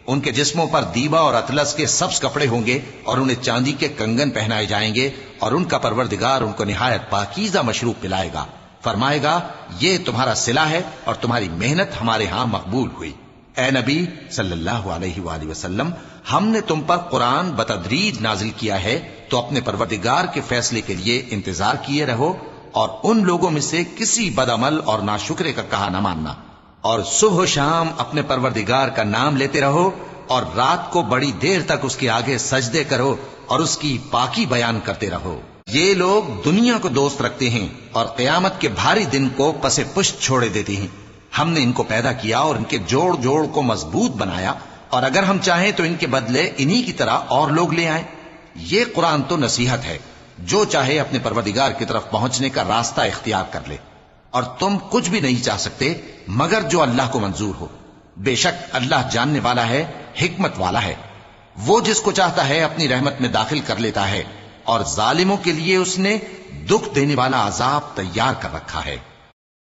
ان کے جسموں پر دیبا اور اطلس کے سبز کپڑے ہوں گے اور انہیں چاندی کے کنگن پہنائے جائیں گے، اور ان کا پروردگار ان کو نہایت پاکیزہ مشروب پلائے گا، فرمائے گا یہ تمہارا صلہ ہے اور تمہاری محنت ہمارے ہاں مقبول ہوئی۔ اے نبی صلی اللہ علیہ وآلہ وسلم، ہم نے تم پر قرآن بتدریج نازل کیا ہے، تو اپنے پروردگار کے فیصلے کے لیے انتظار کیے رہو، اور ان لوگوں میں سے کسی بدعمل اور ناشکرے کا کہا نہ ماننا، اور صبح و شام اپنے پروردگار کا نام لیتے رہو، اور رات کو بڑی دیر تک اس کے آگے سجدے کرو اور اس کی پاکی بیان کرتے رہو۔ یہ لوگ دنیا کو دوست رکھتے ہیں اور قیامت کے بھاری دن کو پس پشت چھوڑے دیتے ہیں۔ ہم نے ان کو پیدا کیا اور ان کے جوڑ جوڑ کو مضبوط بنایا، اور اگر ہم چاہیں تو ان کے بدلے انہی کی طرح اور لوگ لے آئیں۔ یہ قرآن تو نصیحت ہے، جو چاہے اپنے پروردگار کی طرف پہنچنے کا راستہ اختیار کر لے، اور تم کچھ بھی نہیں چاہ سکتے مگر جو اللہ کو منظور ہو۔ بے شک اللہ جاننے والا ہے، حکمت والا ہے۔ وہ جس کو چاہتا ہے اپنی رحمت میں داخل کر لیتا ہے، اور ظالموں کے لیے اس نے دکھ دینے والا عذاب تیار کر رکھا ہے۔